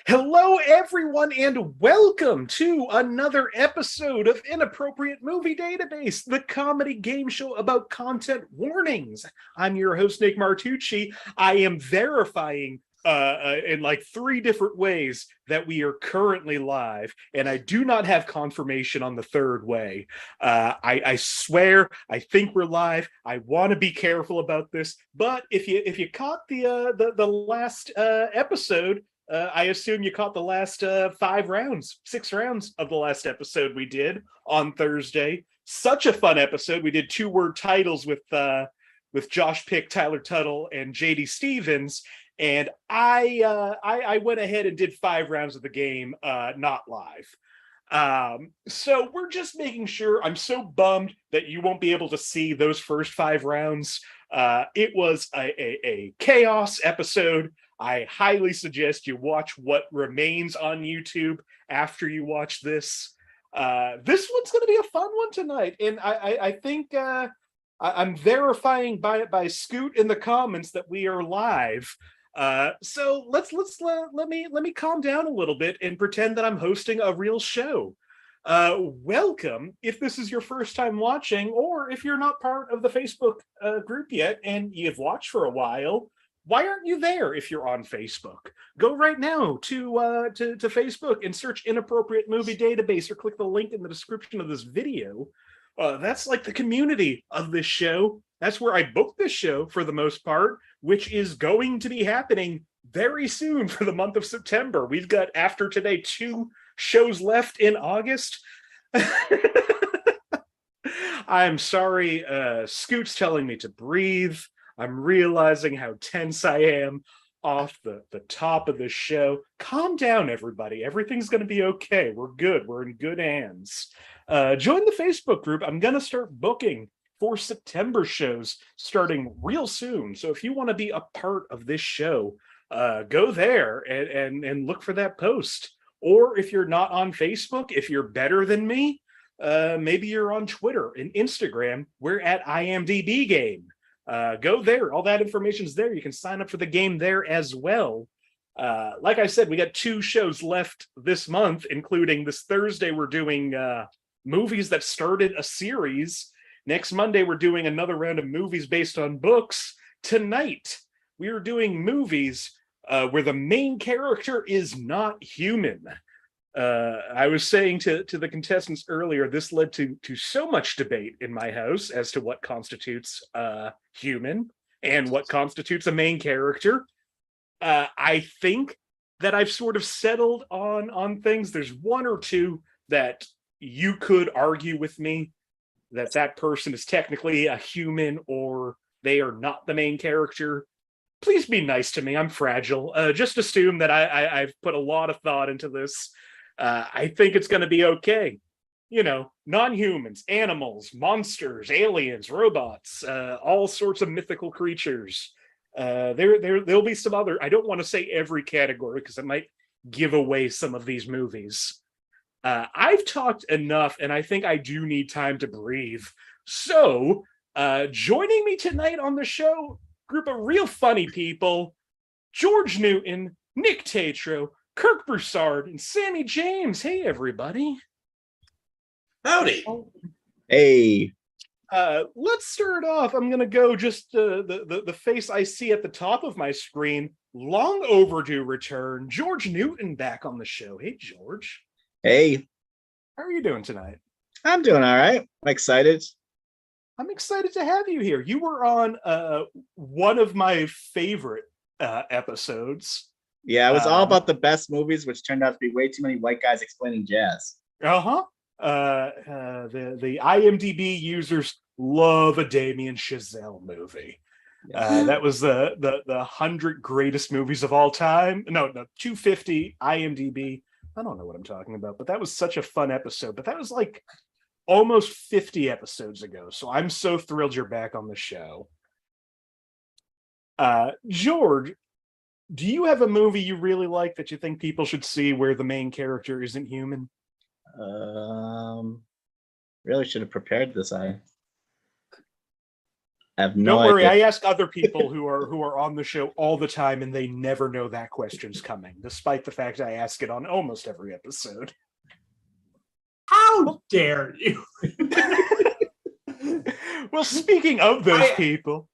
Hello, everyone, and welcome to another episode of Inappropriate Movie Database, the comedy game show about content warnings. I'm your host, Nick Martucci. I am verifying in like three different ways that we are currently live, and I do not have confirmation on the third way. I swear, I think we're live. I want to be careful about this, but if you caught the last episode. I assume you caught the last 6 rounds of the last episode we did on Thursday. Such a fun episode. We did 2-word titles with Josh Pick, Tyler Tuttle, and JD Stevens. And I went ahead and did 5 rounds of the game, not live. So we're just making sure. I'm so bummed that you won't be able to see those first 5 rounds. It was a chaos episode. I highly suggest you watch what remains on YouTube after you watch this. This one's going to be a fun one tonight, and I think I'm verifying by Scoot in the comments that we are live. So let me calm down a little bit and pretend that I'm hosting a real show. Welcome if this is your first time watching, or if you're not part of the Facebook group yet and you've watched for a while. Why aren't you there if you're on Facebook? Go right now to Facebook and search Inappropriate Movie Database, or click the link in the description of this video. That's like the community of this show. That's where I booked this show for the most part, which is going to be happening very soon for the month of September. We've got, after today, 2 shows left in August. I'm sorry, Scoot's telling me to breathe. I'm realizing how tense I am off the top of the show. Calm down, everybody. Everything's going to be okay. We're good. We're in good hands. Join the Facebook group. I'm going to start booking for September shows starting real soon. So if you want to be a part of this show, go there and look for that post. Or if you're not on Facebook, if you're better than me, maybe you're on Twitter and Instagram. We're at IMDb Game. Go there. All that information is there. You can sign up for the game there as well. Like I said, we got 2 shows left this month, including this Thursday. We're doing movies that started a series. Next Monday, we're doing another round of movies based on books. Tonight, we are doing movies where the main character is not human. I was saying to the contestants earlier, this led to so much debate in my house as to what constitutes human and what constitutes a main character. I think that I've sort of settled on things. There's 1 or 2 that you could argue with me that person is technically a human, or they are not the main character. Please be nice to me. I'm fragile. Just assume that I've put a lot of thought into this. I think it's going to be okay. You know, non-humans, animals, monsters, aliens, robots, all sorts of mythical creatures. There'll be some other. I don't want to say every category because it might give away some of these movies. I've talked enough, and I think I do need time to breathe. So, joining me tonight on the show, group of real funny people: George Newton, Nikk Tetreault, Kirk Broussard, and Sammie James. Hey, everybody. Howdy. Hey. Let's start off. I'm going to go just the face I see at the top of my screen. Long overdue return. George Newton back on the show. Hey, George. Hey. How are you doing tonight? I'm doing all right. I'm excited. I'm excited to have you here. You were on one of my favorite episodes. Yeah, it was all about the best movies, which turned out to be way too many white guys explaining jazz. The IMDb users love a Damien Chazelle movie. That was the 100 greatest movies of all time. No, 250 IMDb. I don't know what I'm talking about, but that was such a fun episode. But that was like almost 50 episodes ago. So I'm so thrilled you're back on the show. George, do you have a movie you really like that you think people should see where the main character isn't human? Really should have prepared this. I have no Don't worry, idea. I ask other people who are on the show all the time, and they never know that question's coming, despite the fact I ask it on almost every episode. How dare you? Well, speaking of those people,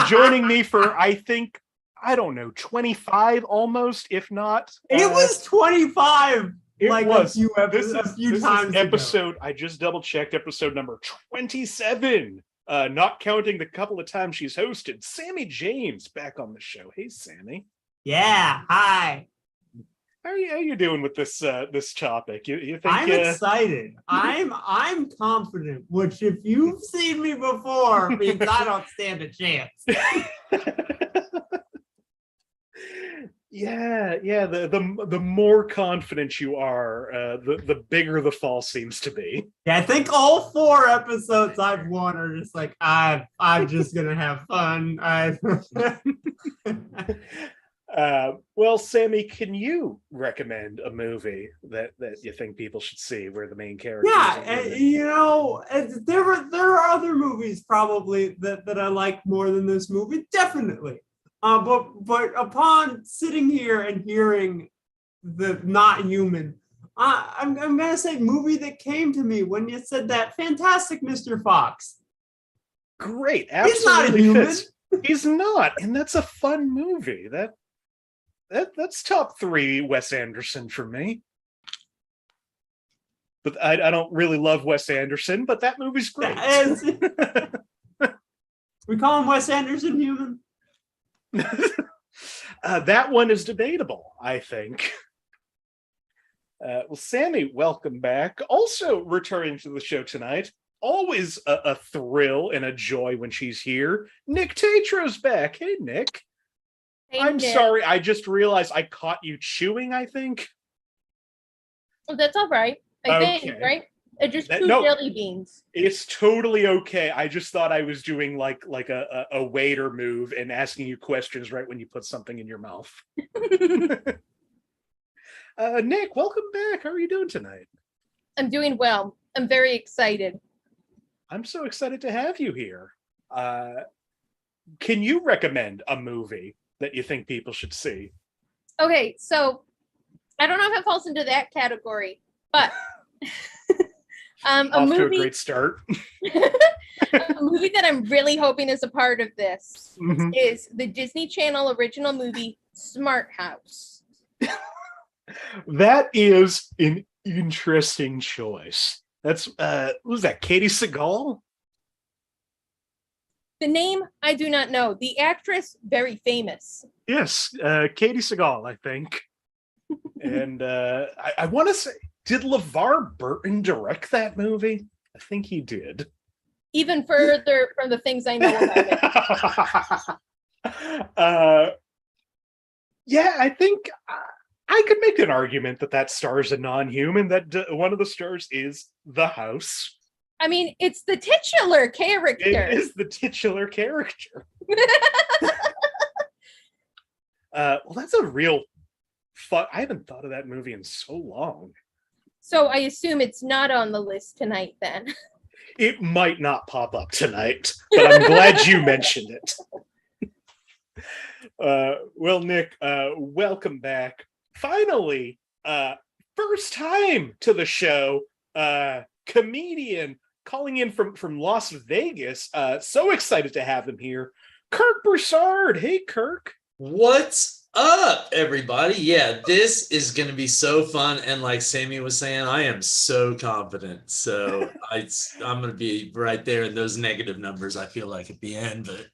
joining me for, I think, I don't know, 25 almost, if not. It was 25. It like was. a few times episode, ago. I just double checked, episode number 27. Not counting the couple of times she's hosted. Sammie James back on the show. Hey, Sammie. Yeah. Hi. How are you doing with this topic? You think I'm excited. I'm confident. Which, if you've seen me before, means I don't stand a chance. Yeah. The more confident you are, the bigger the fall seems to be. Yeah, I think all 4 episodes I've won are just like I'm just gonna have fun. Well, Sammie, can you recommend a movie that you think people should see where the main character? There are other movies probably that I like more than this movie, definitely. But upon sitting here and hearing the Not Human, I'm gonna say movie that came to me when you said that. Fantastic Mr. Fox. Great, absolutely. He's not a human. Fits. He's not, and that's a fun movie. That's top 3 Wes Anderson for me. But I don't really love Wes Anderson, but that movie's great. We call him Wes Anderson human. That one is debatable, I think. Well, Sammie, welcome back. Also returning to the show tonight. Always a thrill and a joy when she's here. Nikk Tetreault's back. Hey, Nikk. Hey, I'm Nick. sorry. I just realized I caught you chewing, I think. Oh, that's all right. I think, Okay. right? They're just That- 2 no. jelly beans. It's totally okay. I just thought I was doing like a waiter move and asking you questions right when you put something in your mouth. Nikk, welcome back. How are you doing tonight? I'm doing well. I'm very excited. I'm so excited to have you here. Can you recommend a movie that you think people should see? Okay, so I don't know if it falls into that category, but Off to a great start. a movie that I'm really hoping is a part of this Mhm. is the Disney Channel original movie Smart House. That is an interesting choice. That's who's that? Katie Seagal? The name I do not know. The actress, very famous. Yes, Katie Seagal, I think. And I want to say, did LeVar Burton direct that movie? I think he did. Even further from the things I know about it. Yeah, I think I could make an argument that stars a non-human. That one of the stars is the house. I mean, it's the titular character. It is the titular character. Well, that's a real fun. I haven't thought of that movie in so long. So I assume it's not on the list tonight then. It might not pop up tonight, but I'm glad you mentioned it. Well, Nikk, welcome back. Finally, first time to the show, comedian calling in from Las Vegas. So excited to have him here. Kirk Broussard. Hey, Kirk. What's up, everybody? Yeah, this is going to be so fun. And like Sammie was saying, I am so confident. So I'm going to be right there in those negative numbers, I feel like, at the end. But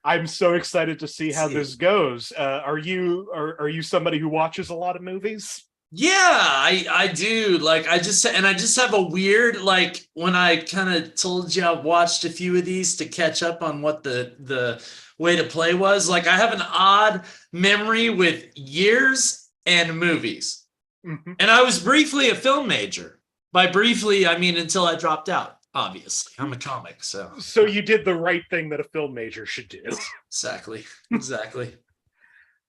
I'm so excited to see how this goes. Are you somebody who watches a lot of movies? Yeah, I do. Like, I just have a weird, like, when I kind of told you I watched a few of these to catch up on what the way to play was, like, I have an odd memory with years and movies. Mm-hmm. And I was briefly a film major. By briefly, I mean until I dropped out, obviously. I'm a comic, so. So you did the right thing that a film major should do. Exactly.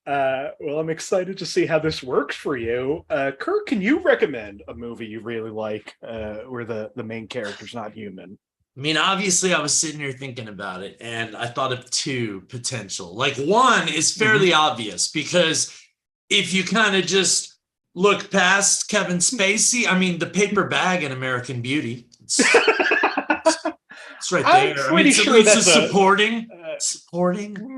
Well, I'm excited to see how this works for you. Kirk, can you recommend a movie you really like where the main character's not human? I mean, obviously, I was sitting here thinking about it, and I thought of two potential. Like, one is fairly obvious because if you kind of just look past Kevin Spacey, I mean, the paper bag in American Beauty. It's right I'm there. I pretty mean, sure it's that's a a- supporting.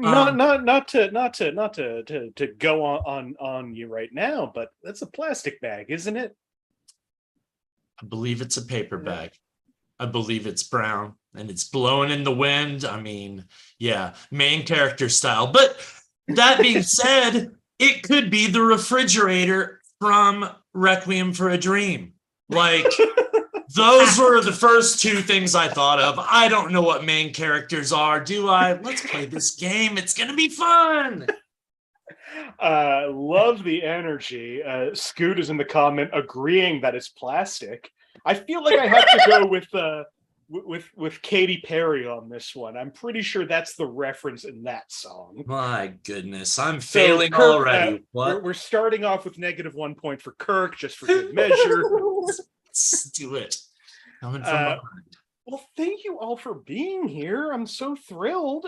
Not to go on you right now, but that's a plastic bag, isn't it? I believe it's a paper bag. I believe it's brown and it's blowing in the wind. I mean, yeah, main character style. But that being said, it could be the refrigerator from Requiem for a Dream. Like, those were the first two things I thought of. I don't know what main characters are, do I? Let's play this game. It's going to be fun. Love the energy. Scoot is in the comment agreeing that it's plastic. I feel like I have to go with Katy Perry on this one. I'm pretty sure that's the reference in that song. My goodness, I'm So, failing Kirk, already. What? We're starting off with -1 point for Kirk, just for good measure. Let's do it. Coming from behind. Well, thank you all for being here. I'm so thrilled.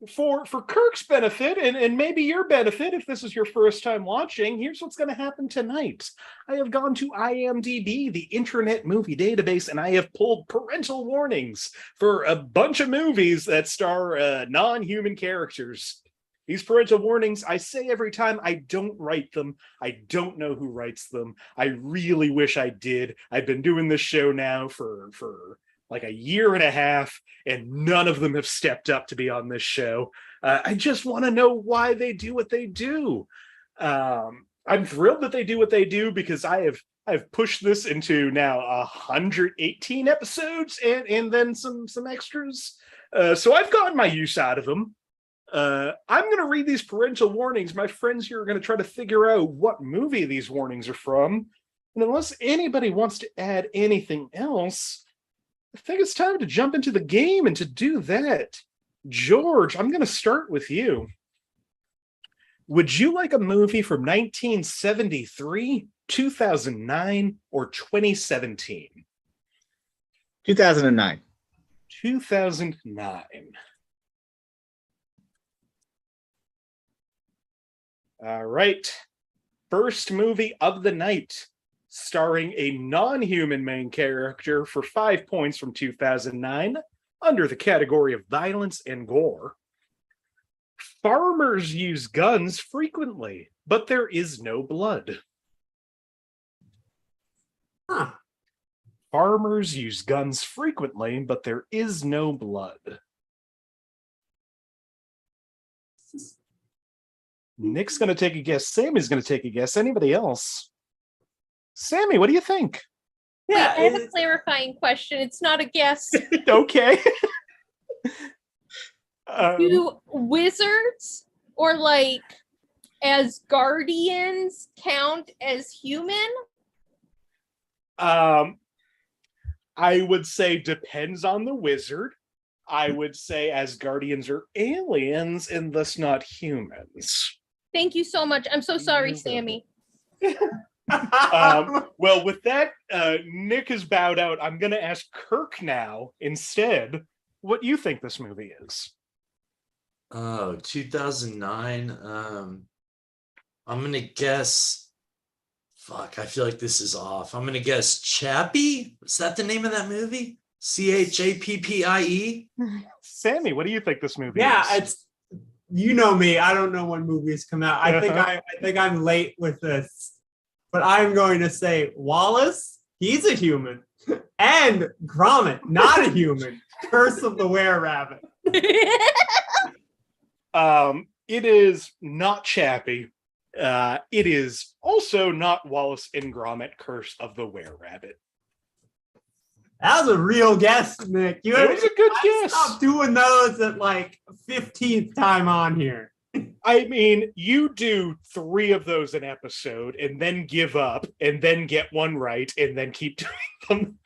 For Kirk's benefit and maybe your benefit, if this is your first time watching, here's what's going to happen tonight. I have gone to IMDb, the Internet Movie Database, and I have pulled parental warnings for a bunch of movies that star non-human characters. These parental warnings, I say every time, I don't write them. I don't know who writes them. I really wish I did. I've been doing this show now for like a year and a half, and none of them have stepped up to be on this show. I just want to know why they do what they do. I'm thrilled that they do what they do because I've pushed this into now 118 episodes and then some extras. So I've gotten my use out of them. I'm going to read these parental warnings. My friends here are going to try to figure out what movie these warnings are from. And unless anybody wants to add anything else, I think it's time to jump into the game, and to do that, George, I'm going to start with you. Would you like a movie from 1973, 2009, or 2017? 2009. 2009. All right. First movie of the night, starring a non-human main character, for 5 points from 2009, under the category of violence and gore. Farmers use guns frequently, but there is no blood. Huh. Farmers use guns frequently, but there is no blood. Nick's going to take a guess. Sammie's going to take a guess. Anybody else? Sammie, what do you think? Yeah, I have a clarifying question. It's not a guess. Okay. Do wizards or like as guardians count as human? I would say depends on the wizard. I would say as guardians are aliens and thus not humans. Thank you so much. I'm so sorry, Sammie. Well, with that, Nick is bowed out. I'm going to ask Kirk now instead what you think this movie is. Oh, 2009. I'm going to guess. Fuck, I feel like this is off. I'm going to guess Chappie. Is that the name of that movie? Chappie? Sammie, what do you think this movie yeah, is? it's, you know me. I don't know when movies come out. I think I'm late with this, but I'm going to say Wallace. He's a human, and Gromit, not a human. Curse of the Were-Rabbit. It is not Chappie. It is also not Wallace and Gromit, Curse of the Were-Rabbit. That was a real guess, Nick. It was a good guess. Stop doing those at like 15th time on here. I mean, you do 3 of those an episode and then give up and then get one right and then keep doing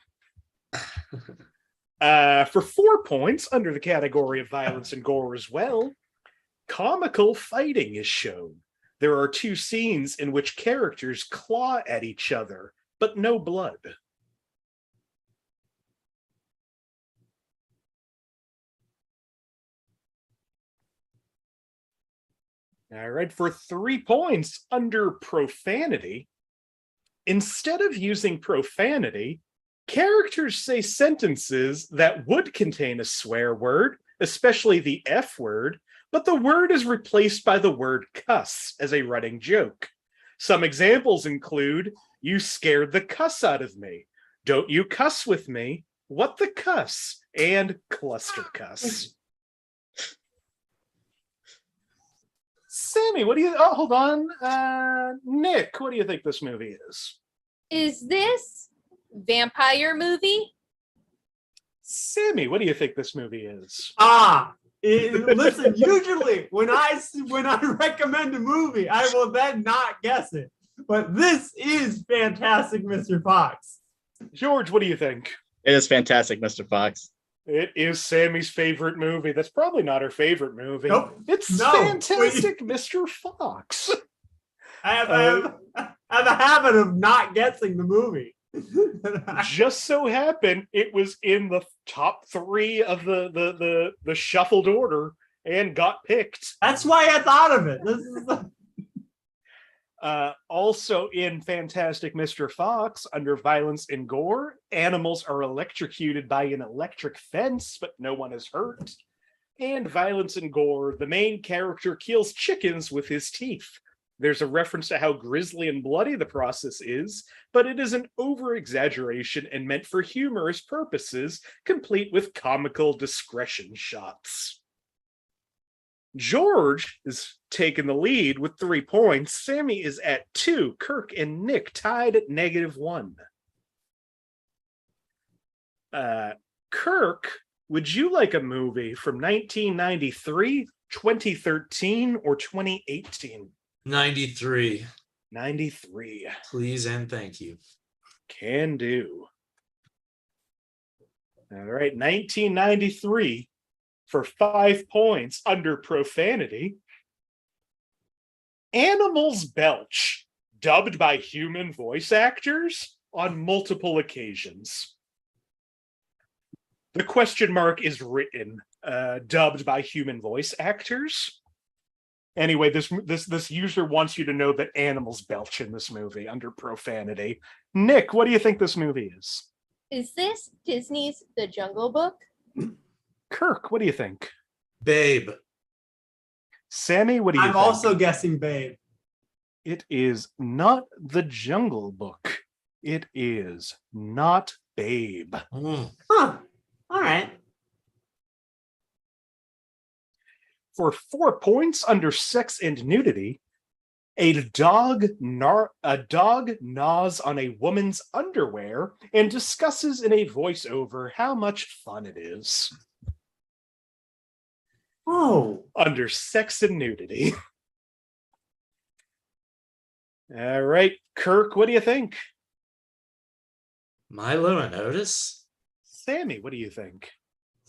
them. For 4 points, under the category of violence and gore as well, comical fighting is shown. There are 2 scenes in which characters claw at each other, but no blood. All right, for 3 points under profanity. Instead of using profanity, characters say sentences that would contain a swear word, especially the F word, but the word is replaced by the word cuss as a running joke. Some examples include, "You scared the cuss out of me," "Don't you cuss with me," "What the cuss," and "Cluster cuss." Sammie, what do you... Oh, hold on. Nikk, what do you think this movie is? Is this vampire movie? Sammie, what do you think this movie is? Listen, usually when I recommend a movie, I will then not guess it. But this is Fantastic Mr. Fox. George, what do you think? It is Fantastic Mr. Fox. It is Sammie's favorite movie. That's probably not her favorite movie. Nope. It's No. Fantastic Mr. Fox. I have a habit of not guessing the movie. Just so happened it was in the top 3 of the shuffled order and got picked. That's why I thought of it. This is Also in Fantastic Mr. Fox, under violence and gore, animals are electrocuted by an electric fence, but no one is hurt. And violence and gore, the main character kills chickens with his teeth. There's a reference to how grisly and bloody the process is, but it is an over-exaggeration and meant for humorous purposes, complete with comical discretion shots. George is taking the lead with 3 points. Sammie is at 2. Kirk and Nikk tied at -1. Kirk, would you like a movie from 1993, 2013, or 2018? 93. 93. Please and thank you. Can do. All right, 1993 for 5 points under profanity. Animals belch, dubbed by human voice actors on multiple occasions. The question mark is written, dubbed by human voice actors. Anyway, this user wants you to know that animals belch in this movie under profanity. Nikk, what do you think this movie is? Is this Disney's The Jungle Book? Kirk, what do you think? Babe. Sammie, what do you think? I'm also guessing Babe. It is not The Jungle Book. It is not Babe. Mm. Huh. All right. For 4 points under sex and nudity, a dog gnaws on a woman's underwear and discusses in a voiceover how much fun it is. Oh. Under sex and nudity. All right, Kirk, what do you think? Milo and Otis? Sammie, what do you think?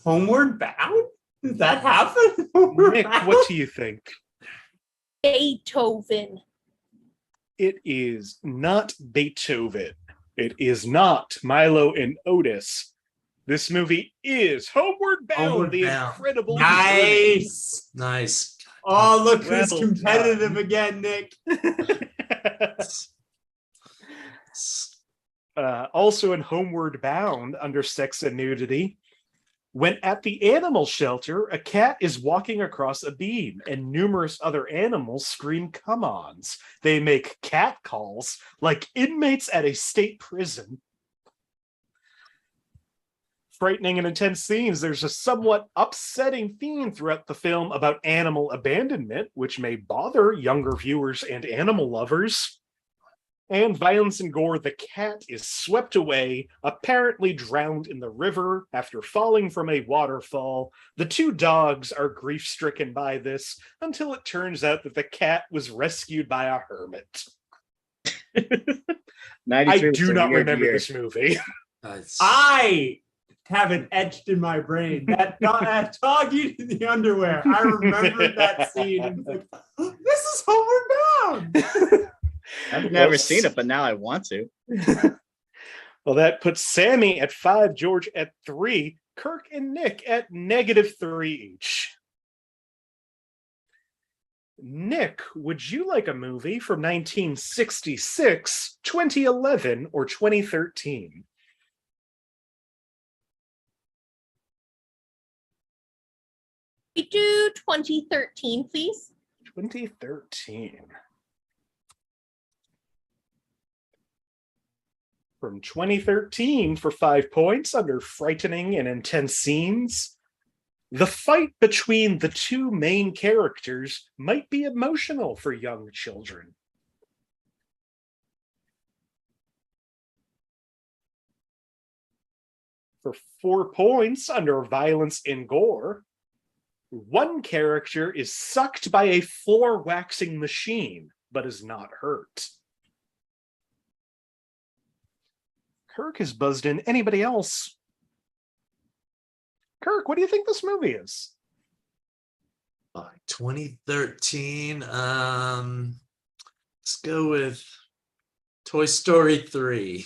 Homeward Bound? Does that happen? Nikk, what do you think? Beethoven. It is not Beethoven. It is not Milo and Otis. This movie is Homeward Bound, Homeward the Bound. incredible Nice. Nice. Oh, look who's Well competitive done. again, Nikk. Also in Homeward Bound, under sex and nudity, when at the animal shelter, a cat is walking across a beam and numerous other animals scream come-ons. They make cat calls like inmates at a state prison. Frightening and intense scenes. There's a somewhat upsetting theme throughout the film about animal abandonment, which may bother younger viewers and animal lovers. And violence and gore, the cat is swept away, apparently drowned in the river after falling from a waterfall. The 2 dogs are grief-stricken by this until it turns out that the cat was rescued by a hermit. I do not remember this movie. I have it etched in my brain. That dog eating the underwear. I remember that scene. This is Homeward Bound. I've never seen it, but now I want to. Well, that puts Sammie at 5, George at 3, Kirk and Nikk at -3 each. Nick, would you like a movie from 1966, 2011, or 2013? We do 2013, please. 2013. From 2013 for 5 points under frightening and intense scenes. The fight between the two main characters might be emotional for young children. For 4 points under violence and gore, one character is sucked by a floor waxing machine, but is not hurt. Kirk has buzzed in. Anybody else? Kirk, what do you think this movie is? 2013. Let's go with Toy Story 3.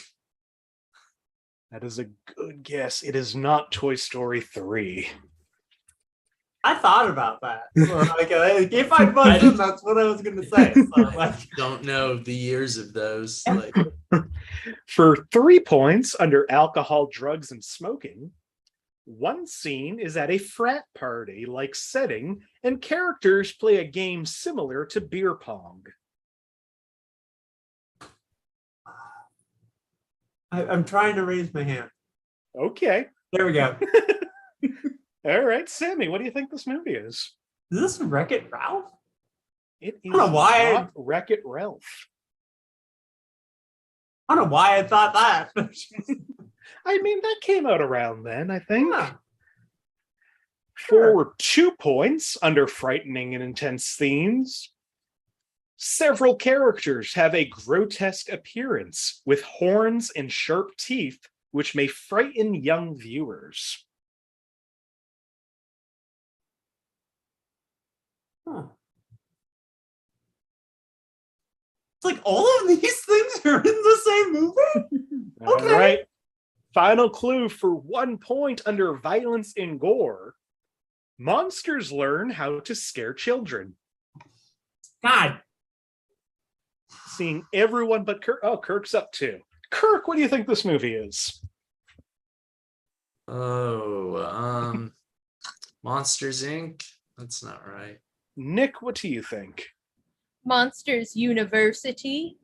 That is a good guess. It is not Toy Story 3. I thought about that. If I buzzed in, that's what I was going to say. So, Don't know the years of those. Like, for 3 points under alcohol, drugs, and smoking, one scene is at a frat party-like setting, and characters play a game similar to beer pong. I'm trying to raise my hand. Okay. There we go. All right, Sammie, what do you think this movie is? Is this Wreck-It Ralph? It is I don't know why not Wreck-It Ralph. I don't know why I thought that. I mean, that came out around then, I think. Yeah. For 2 points under frightening and intense themes, several characters have a grotesque appearance with horns and sharp teeth, which may frighten young viewers. Huh. It's like all of these things are in the same movie? All Okay. right. Final clue for 1 point under violence and gore. Monsters learn how to scare children. God. Seeing everyone but Kirk. Oh, Kirk's up too. Kirk, what do you think this movie is? Monsters Inc. That's not right. Nick, what do you think? Monsters University.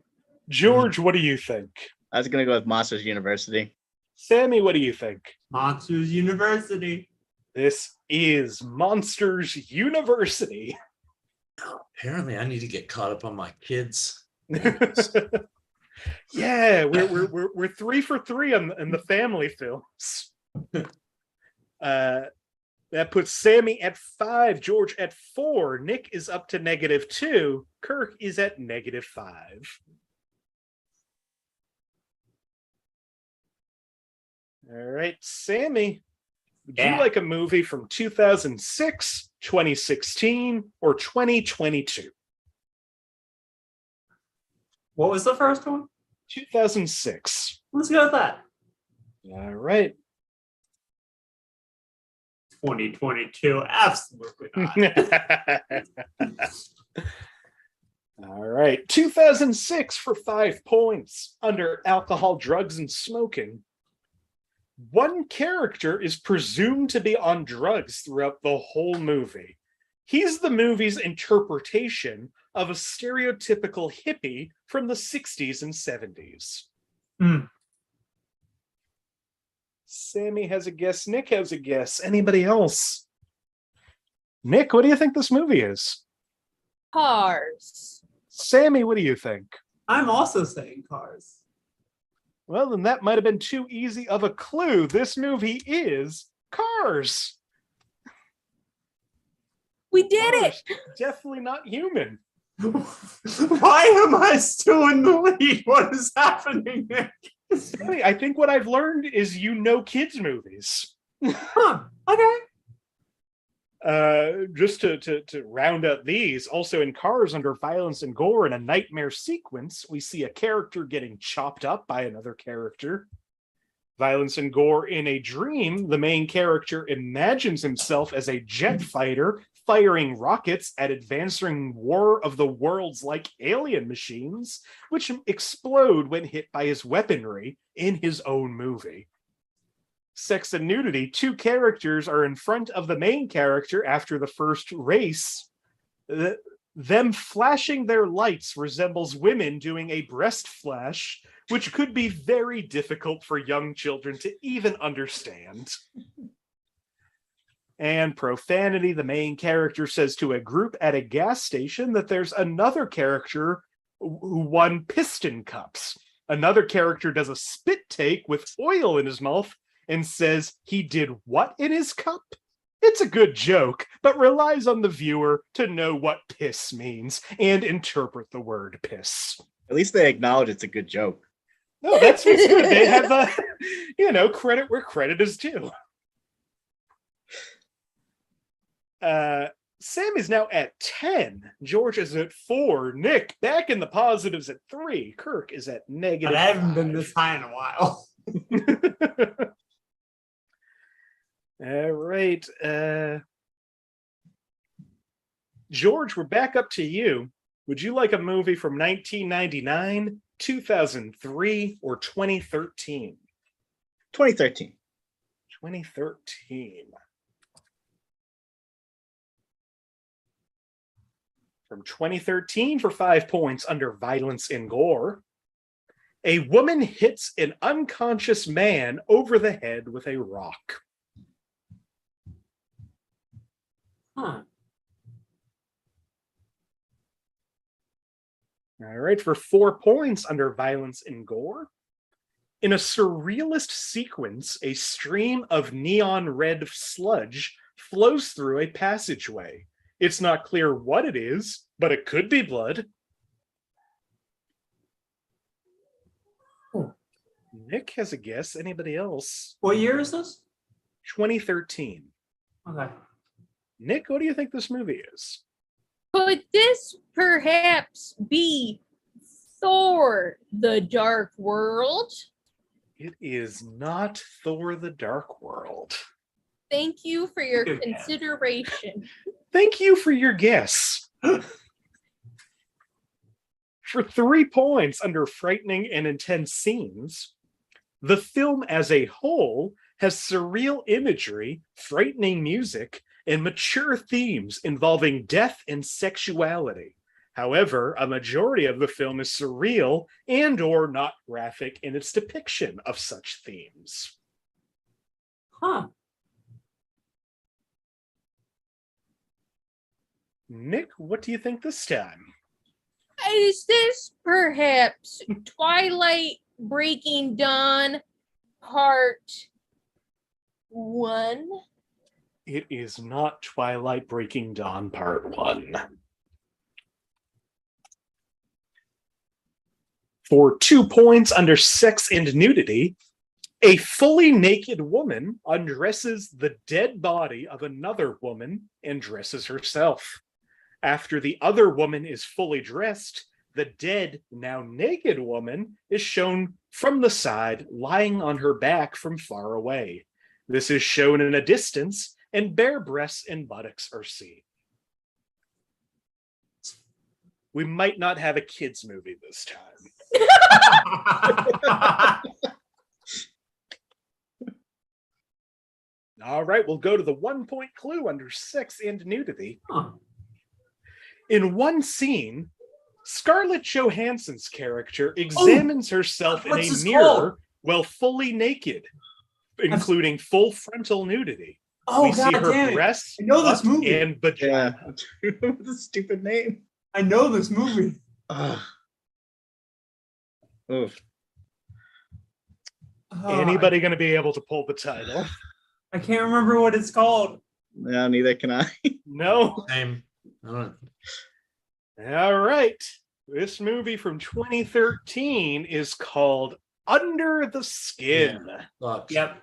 George, what do you think? I was gonna go with Monsters University. Sammie, what do you think? Monsters University. This is Monsters University. Apparently, I need to get caught up on my kids. Yeah, we're 3 for 3 in the family films. That puts Sammie at 5, George at 4, Nick is up to -2, Kirk is at -5. All right, Sammie, would you like a movie from 2006, 2016, or 2022? What was the first one? 2006. Let's go with that. All right. 2022. Absolutely not. All right. 2006 for 5 points under alcohol, drugs, and smoking. One character is presumed to be on drugs throughout the whole movie. He's the movie's interpretation of a stereotypical hippie from the 60s and 70s. Sammie has a guess. Nick has a guess. Anybody else? Nick, what do you think this movie is? Cars. Sammie, what do you think? I'm also saying Cars. Well, then that might have been too easy of a clue. This movie is Cars. We did Cars. it. Definitely not human. Why am I still in the lead? What is happening here? Sammie, I think what I've learned is kids movies. Huh. Okay. Just to round out these, also in Cars under violence and gore in a nightmare sequence, we see a character getting chopped up by another character. Violence and gore in a dream, the main character imagines himself as a jet fighter firing rockets at advancing War of the Worlds like alien machines, which explode when hit by his weaponry in his own movie. Sex and Nudity, 2 characters are in front of the main character after the first race. Them flashing their lights resembles women doing a breast flash, which could be very difficult for young children to even understand. And Profanity, the main character says to a group at a gas station that there's another character who won piston cups. Another character does a spit take with oil in his mouth and says he did what in his cup? It's a good joke, but relies on the viewer to know what piss means and interpret the word piss. At least they acknowledge it's a good joke. No, that's what's good. They have the, credit where credit is due. Sam is now at 10. George is at 4. Nick back in the positives at 3. Kirk is at negative. But I haven't 5. been this high in a while. All right. George, we're back up to you. Would you like a movie from 1999, 2003, or 2013? 2013. 2013. From 2013 for 5 points under Violence and Gore. A woman hits an unconscious man over the head with a rock. Huh. All right, for 4 points under Violence and Gore. In a surrealist sequence, a stream of neon red sludge flows through a passageway. It's not clear what it is, but it could be blood. Nick has a guess. Anybody else? What year is this? 2013. Okay. Nick, what do you think this movie is? Could this perhaps be Thor: The Dark World? It is not Thor: The Dark World. Thank you for your Good guess. consideration. Thank you for your guess. For 3 points under frightening and intense scenes, the film as a whole has surreal imagery, frightening music, and mature themes involving death and sexuality. However, a majority of the film is surreal and or not graphic in its depiction of such themes. Huh. Nick, what do you think this time? Is this perhaps Twilight Breaking Dawn Part 1? It is not Twilight Breaking Dawn Part 1. For 2 points under Sex and Nudity, a fully naked woman undresses the dead body of another woman and dresses herself. After the other woman is fully dressed, the dead, now naked woman is shown from the side, lying on her back from far away. This is shown in a distance, and bare breasts and buttocks are seen. We might not have a kids' movie this time. All right, we'll go to the 1-point clue under Sex and Nudity. Huh. In one scene, Scarlett Johansson's character examines herself in what's a this mirror called? while fully naked, including full frontal nudity. Oh, We see God her damn it. breasts, I know this butt, movie. and vagina. Yeah. What's the stupid name? I know this movie. Ugh. Oof. Oh, Anybody going to be able to pull the title? I can't remember what it's called. No, neither can I. No. Same. I don't know. All right. This movie from 2013 is called Under the Skin. Look. Yep.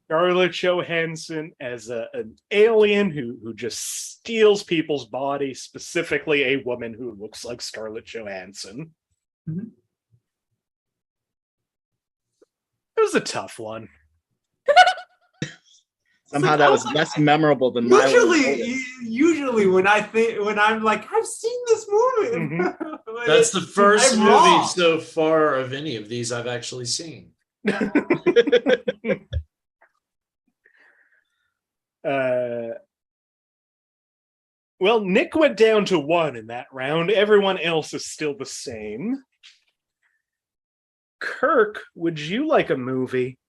Scarlett Johansson as an alien who just steals people's bodies, specifically a woman who looks like Scarlett Johansson. Mhm. It was a tough one. Somehow that was less memorable than my Usually when I'm like, I've seen this movie. Mhm. That's the first I'm movie wrong. so far of any of these I've actually seen. Well, Nick went down to 1 in that round. Everyone else is still the same. Kirk, would you like a movie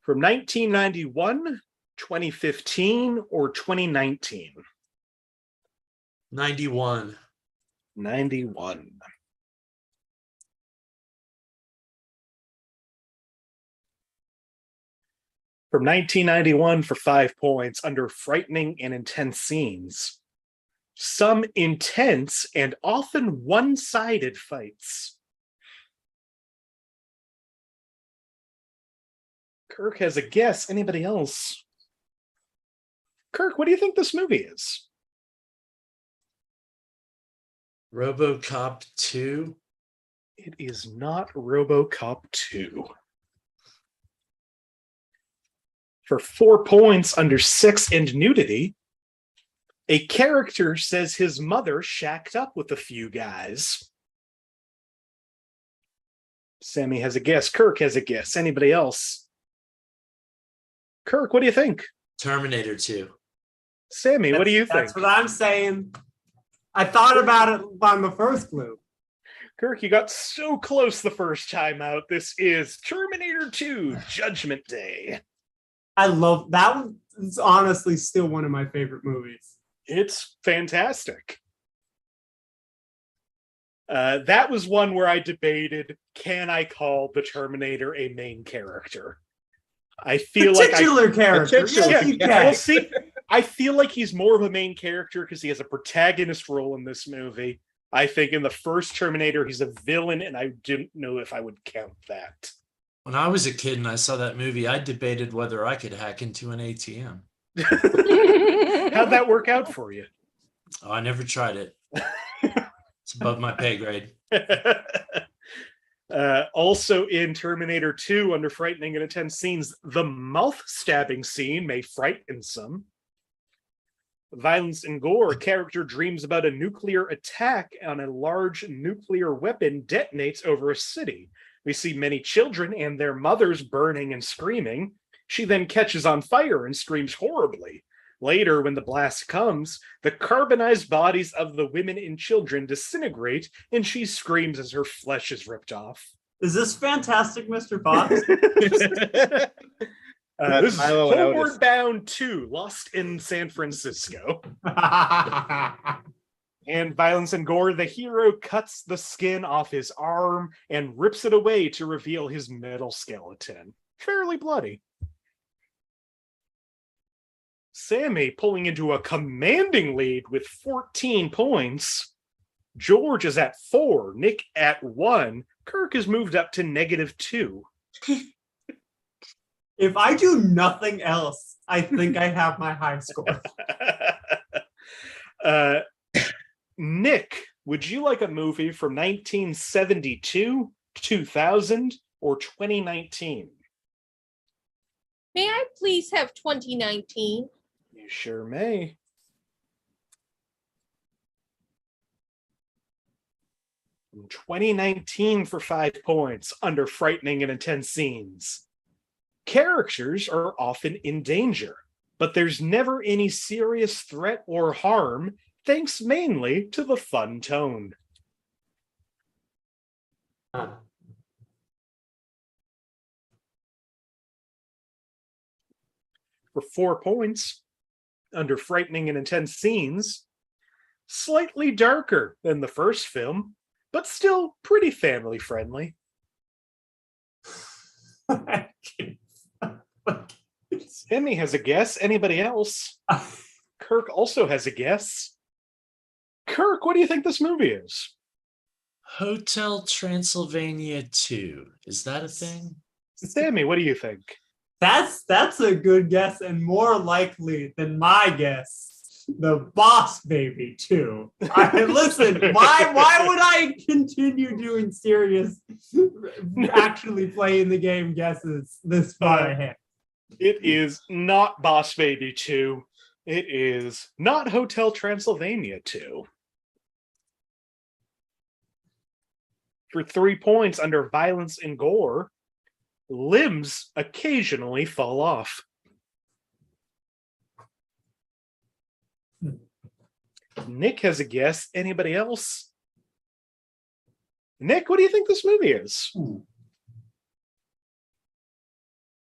from 1991, 2015, or 2019? 91. 91. From 1991 for 5 points, under frightening and intense scenes. Some intense and often one-sided fights. Kirk has a guess. Anybody else? Kirk, what do you think this movie is? RoboCop 2. It is not RoboCop 2. For 4 points under sex and nudity, a character says his mother shacked up with a few guys. Sammie has a guess. Kirk has a guess. Anybody else? Kirk, what do you think? Terminator 2. Sammie, what do you think? That's what I'm saying. I thought about it on the first clue. Kirk, you got so close the first time out. This is Terminator 2, Judgment Day. I love that one. Is honestly still one of my favorite movies. It's fantastic. That was one where I debated, can I call the Terminator a main character? I feel like titular character. Titular, Yes, you yeah. can. Well, see, I feel like he's more of a main character because he has a protagonist role in this movie. I think in the first Terminator, he's a villain, and I didn't know if I would count that. When I was a kid and I saw that movie, I debated whether I could hack into an ATM. How'd that work out for you? Oh, I never tried it. It's above my pay grade. Also in Terminator 2, under frightening and intense scenes, the mouth stabbing scene may frighten some. Violence and gore, a character dreams about a nuclear attack on a large nuclear weapon detonates over a city. We see many children and their mothers burning and screaming. She then catches on fire and screams horribly. Later, when the blast comes, the carbonized bodies of the women and children disintegrate, and she screams as her flesh is ripped off. Is this fantastic, Mr. Fox? This is Milo and Homeward Otis. Bound 2, Lost in San Francisco. And violence and gore, the hero cuts the skin off his arm and rips it away to reveal his metal skeleton. Fairly bloody. Sammie pulling into a commanding lead with 14 points. George is at 4, Nick at 1. Kirk has moved up to -2. If I do nothing else, I think I have my high score. Nick, would you like a movie from 1972, 2000, or 2019? May I please have 2019? You sure may. From 2019 for 5 points, under frightening and intense scenes. Characters are often in danger, but there's never any serious threat or harm, thanks mainly to the fun tone. For 4 points, under frightening and intense scenes, slightly darker than the first film, but still pretty family friendly. Sammie has a guess. Anybody else? Kirk also has a guess. Kirk, what do you think this movie is? Hotel Transylvania 2. Is that a thing? Sammie, what do you think? That's a good guess and more likely than my guess. The Boss Baby 2. Listen, why would I continue doing serious, actually playing the game guesses this far ahead? It is not Boss Baby 2. It is not Hotel Transylvania 2. For 3 points under violence and gore, limbs occasionally fall off. Nick has a guess. Anybody else? Nick, what do you think this movie is?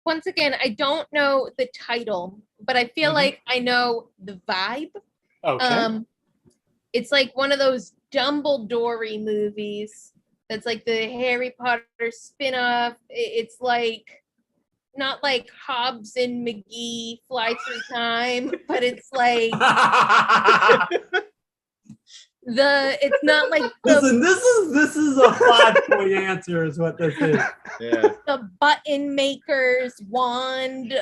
Once again, I don't know the title, but I feel like I know the vibe. Okay. It's like one of those Dumbledore movies that's like the Harry Potter spin-off. It's like not like Hobbs and McGee fly through time, but it's like it's not like Listen, this is a 5-point answer is what this is. Yeah. the button maker's wand.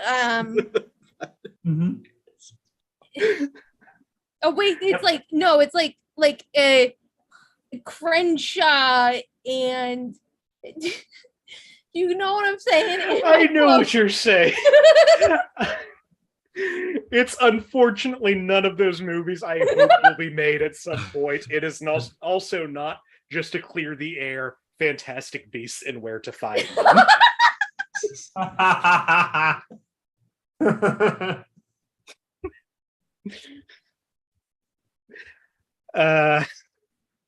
Mhm. Oh wait, it's like no, it's like a Crenshaw and you know what I'm saying? I know what you're saying. It's unfortunately none of those movies I hope will be made at some point. It is not also not, just to clear the air, Fantastic Beasts and Where to Find Them.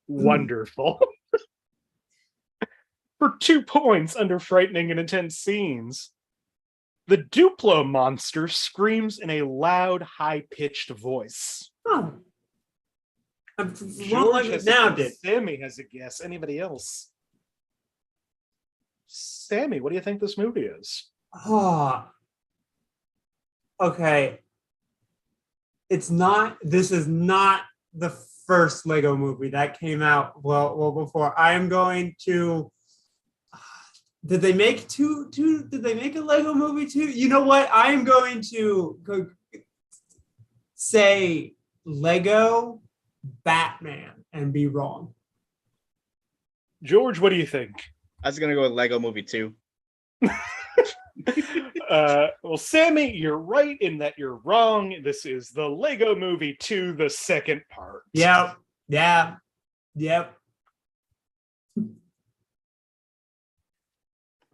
Wonderful. For 2 points under frightening and intense scenes, the Duplo monster screams in a loud, high-pitched voice. Huh. I'm George like has it now, a did. guess. Sammy has a guess. Anybody else? Sammy, what do you think this movie is? Oh. Okay. This is not the first Lego movie that came out well before. I am going to did they make did they make a Lego movie too? You know what? I am going to say Lego Batman and be wrong. George, what do you think? I was gonna go with Lego Movie 2. Well, Sammy, you're right in that you're wrong. This is the Lego Movie 2, the second part. Yep.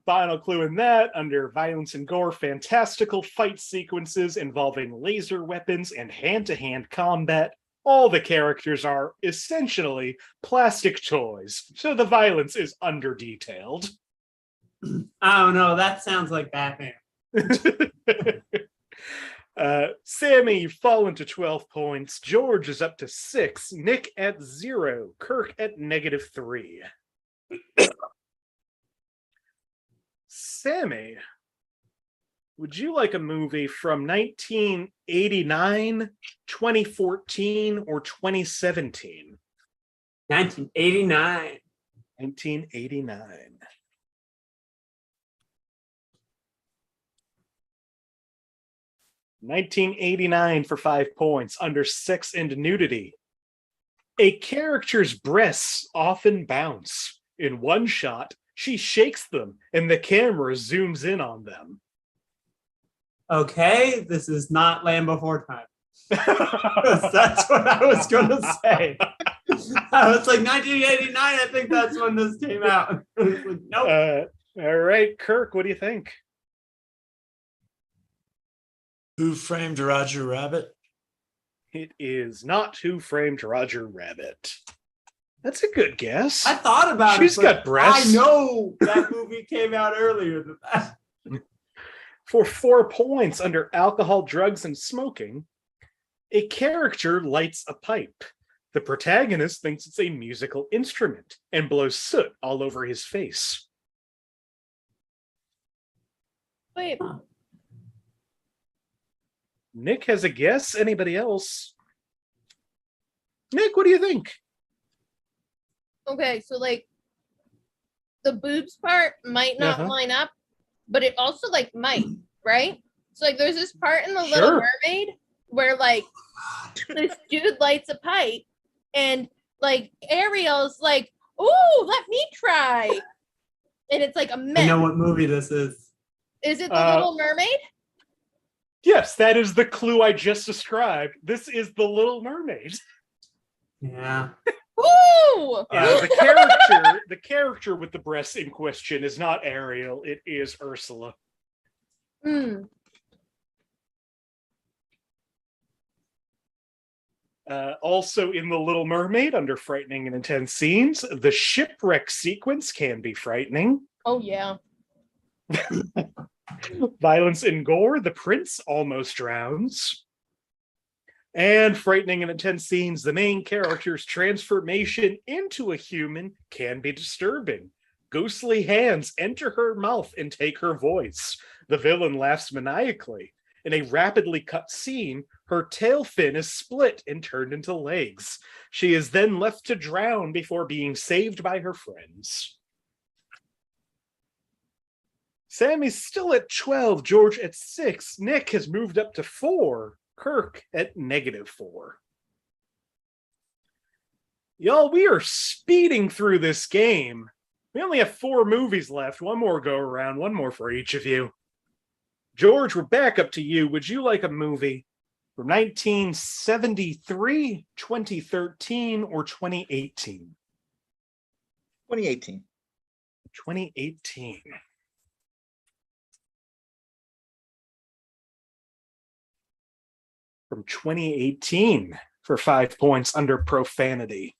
Final clue in that, under violence and gore, fantastical fight sequences involving laser weapons and hand-to-hand combat. All the characters are essentially plastic toys, so the violence is under-detailed. I don't know. That sounds like Batman. Sammy, you've fallen to 12 points. George is up to 6. Nick at 0. Kirk at -3. Sammy, would you like a movie from 1989, 2014, or 2017? 1989. 1989. $1989 for 5 points, under sex and nudity. A character's breasts often bounce. In one shot, she shakes them and the camera zooms in on them. Okay, this is not Land Before Time. That's what I was gonna say. I was like 1989. I think that's when this came out. I was like, nope. All right, Kirk, what do you think? Who Framed Roger Rabbit? It is not Who Framed Roger Rabbit. That's a good guess. I thought about She's it. got breasts. I know that movie came out earlier than that. For 4 points under alcohol, drugs, and smoking, a character lights a pipe. The protagonist thinks it's a musical instrument and blows soot all over his face. Wait, Nick has a guess. Anybody else? Nick, what do you think? okay, so like the boobs part might not line up, but it also like might, right? So like there's this part in the Little Mermaid where like this dude lights a pipe and like Ariel's like, "Ooh, let me try," and it's like a mess. I know what movie this is. Is it the Little Mermaid? Yes, that is the clue I just described. This is the Little Mermaid. Yeah. Woo! The character with the breasts in question is not Ariel. It is Ursula. Hmm. Also in The Little Mermaid, under frightening and intense scenes, the shipwreck sequence can be frightening. Oh, yeah. Violence and gore, the prince almost drowns. And frightening and intense scenes, the main character's transformation into a human can be disturbing. Ghostly hands enter her mouth and take her voice. The villain laughs maniacally. In a rapidly cut scene, her tail fin is split and turned into legs. She is then left to drown before being saved by her friends. Sammie's still at 12, George at 6, Nikk has moved up to 4, Kirk at -4. Y'all, we are speeding through this game. We only have 4 movies left, one more go around, one more for each of you. George, we're back up to you. Would you like a movie from 1973, 2013, or 2018? 2018. 2018. From 2018 for 5 points under profanity.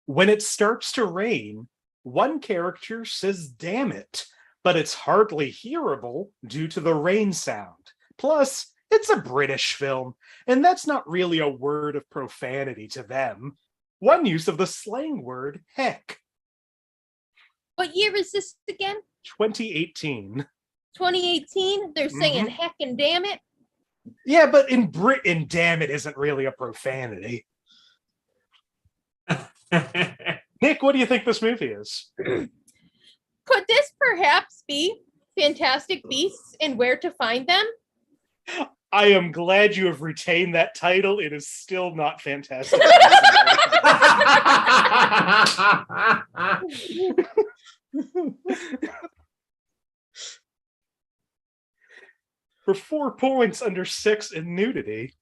When it starts to rain, one character says, "Damn it," but it's hardly hearable due to the rain sound. Plus, it's a British film, and that's not really a word of profanity to them. One use of the slang word, heck. What year is this again? 2018. 2018? They're saying heck and damn it? Yeah, but in Britain, damn it isn't really a profanity. Nikk, what do you think this movie is? Could this perhaps be Fantastic Beasts and Where to Find Them? I am glad you have retained that title. It is still not Fantastic. For 4 points under sex and nudity,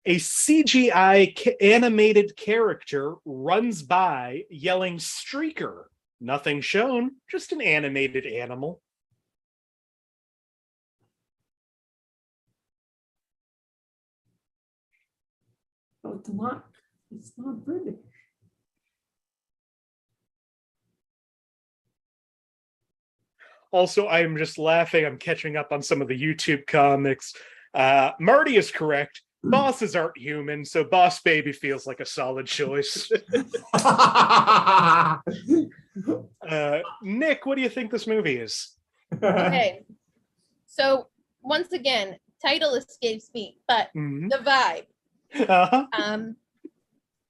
a CGI animated character runs by yelling "streaker." Nothing shown, just an animated animal. Oh, it's not British. Also, I am just laughing. I'm catching up on some of the YouTube comics. Marty is correct. Bosses aren't human, so Boss Baby feels like a solid choice. Nikk, what do you think this movie is? Okay. So, once again, title escapes me, but the vibe.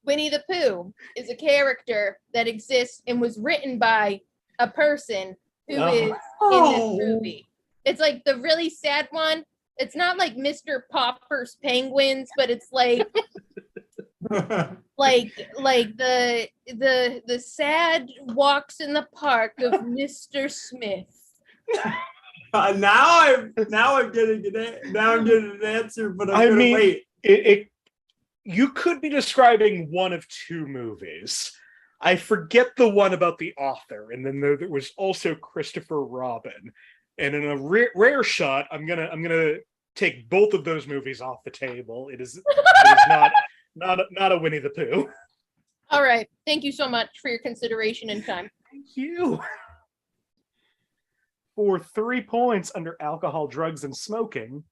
Winnie the Pooh is a character that exists and was written by a person who is in this movie. It's like the really sad one. It's not like Mr. Popper's Penguins, but it's like the sad walks in the park of Mr. Smith. Now I'm getting an answer, but I'm gonna wait. You could be describing one of 2 movies. I forget the one about the author, and then there was also Christopher Robin. And in a rare shot, I'm gonna take both of those movies off the table. It is not a Winnie the Pooh. All right. Thank you so much for your consideration and time. Thank you. For 3 points under alcohol, drugs, and smoking,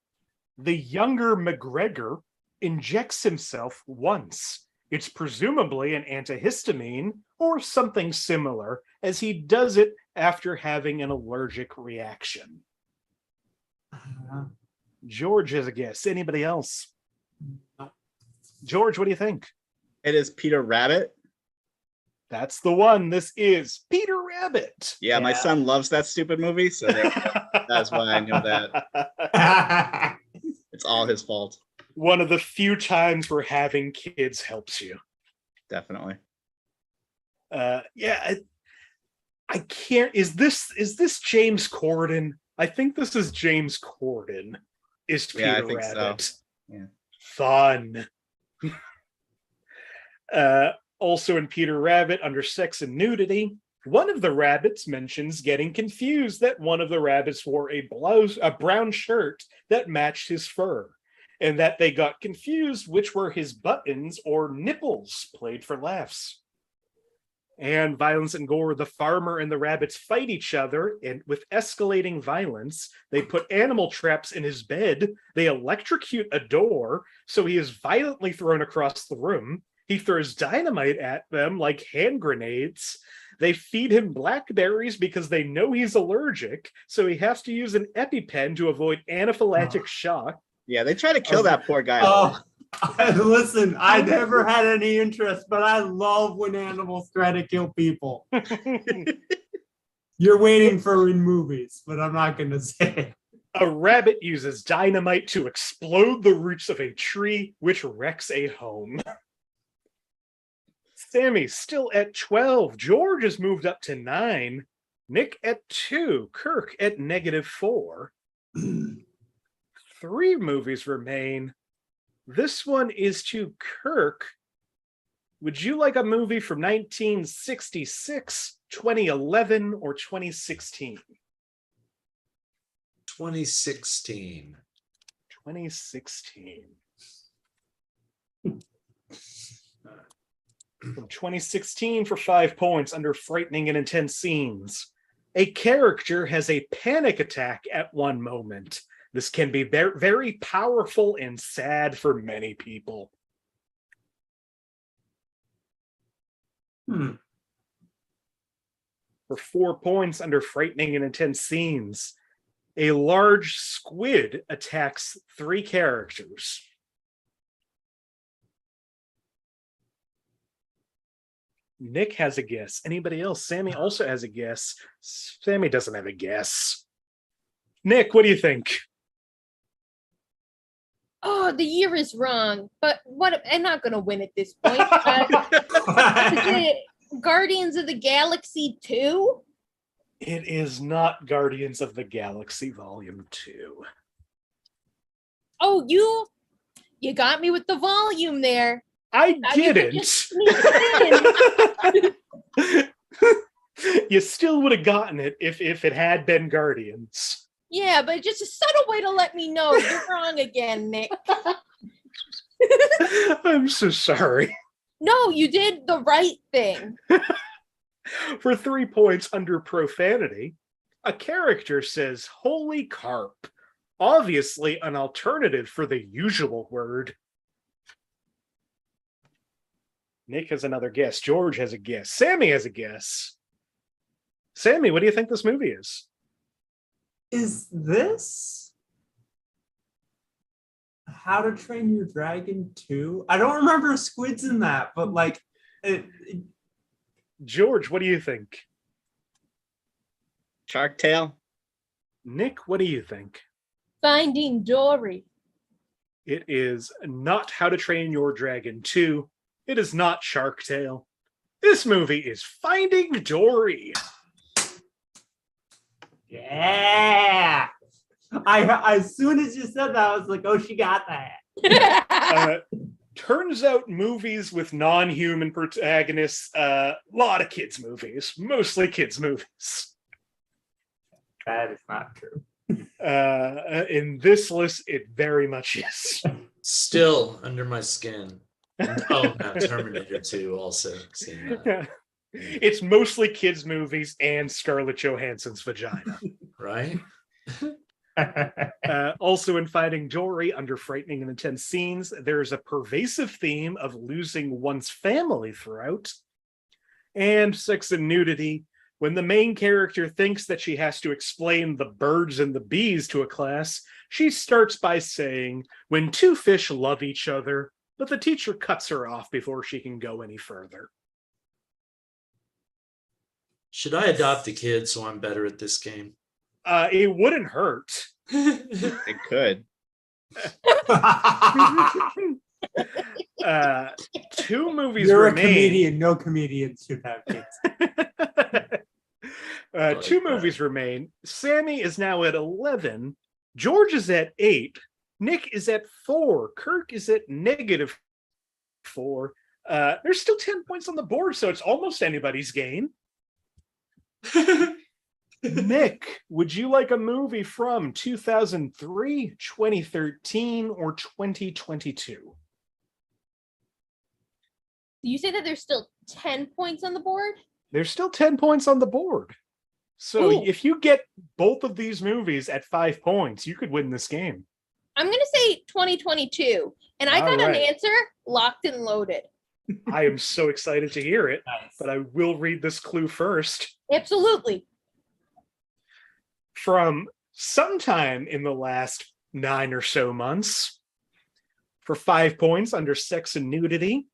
the younger McGregor injects himself once. It's presumably an antihistamine or something similar, as he does it after having an allergic reaction. George has a guess. Anybody else? George, what do you think? It is Peter Rabbit. That's the one. This is Peter Rabbit. Yeah, my son loves that stupid movie, so that's why I know that. It's all his fault. One of the few times where having kids helps you. Definitely. I can't. Is this James Corden? I think this is James Corden. Is Peter Yeah, I think Rabbit. so. Yeah. Fun. Also in Peter Rabbit, under sex and nudity, one of the rabbits mentions getting confused that one of the rabbits wore a brown shirt that matched his fur, and that they got confused which were his buttons or nipples, played for laughs. And violence and gore, the farmer and the rabbits fight each other, and with escalating violence, they put animal traps in his bed, they electrocute a door, so he is violently thrown across the room. He throws dynamite at them like hand grenades. They feed him blackberries because they know he's allergic, so he has to use an EpiPen to avoid anaphylactic shock. Yeah, they try to kill that poor guy. Listen, I never had any interest, but I love when animals try to kill people. You're waiting for in movies, but I'm not going to say. A rabbit uses dynamite to explode the roots of a tree, which wrecks a home. Sammie still at 12. George has moved up to 9. Nikk at 2. Kirk at -4. 3 movies remain. This one is to Kirk. Would you like a movie from 1966, 2011, or 2016? 2016. 2016. From 2016 for 5 points under frightening and intense scenes. A character has a panic attack at one moment. This can be very powerful and sad for many people. Hmm. For 4 points under frightening and intense scenes. A large squid attacks 3 characters. Nikk has a guess. Anybody else? Sammie also has a guess. Sammie doesn't have a guess. Nikk, what do you think? Oh, the year is wrong, but what? I'm not going to win at this point. Is it Guardians of the Galaxy 2? It is not Guardians of the Galaxy Volume 2. Oh, you got me with the volume there. I didn't. You still would have gotten it if it had been Guardians. Yeah, but just a subtle way to let me know you're wrong again, Nikk. I'm so sorry. No, you did the right thing. For 3 points under profanity, a character says holy carp, obviously an alternative for the usual word. Nikk has another guess. George has a guess. Sammie has a guess. Sammie, what do you think this movie is? Is this How to Train Your Dragon 2? I don't remember squids in that, but like... George, what do you think? Shark Tale? Nikk, what do you think? Finding Dory. It is not How to Train Your Dragon 2. It is not Shark Tale. This movie is Finding Dory. Yeah. As soon as you said that, I was like, oh, she got that. Turns out movies with non-human protagonists, a lot of kids' movies, mostly kids' movies. That is not true. In this list, it very much is. Still under my skin. Oh, no, Terminator 2 also. Seen that. It's mostly kids' movies and Scarlett Johansson's vagina. Right? Also in Finding Dory, under frightening and intense scenes, there's a pervasive theme of losing one's family throughout. And sex and nudity, when the main character thinks that she has to explain the birds and the bees to a class, she starts by saying, when 2 fish love each other, but the teacher cuts her off before she can go any further. Should I adopt a kid so I'm better at this game? It wouldn't hurt. It could. 2 movies You're remain. a comedian. No comedians should have kids. Two movies remain. Sammie is now at 11. George is at 8. Nikk is at 4. Kirk is at -4. There's still 10 points on the board, so it's almost anybody's game. Nikk, would you like a movie from 2003, 2013, or 2022? You say that there's still 10 points on the board? There's still 10 points on the board. So Ooh. if you get both of these movies at 5 points, you could win this game. I'm going to say 2022. And I got an answer locked and loaded. I am so excited to hear it, Nice. but I will read this clue first. Absolutely. From sometime in the last 9 or so months, for 5 points under sex and nudity,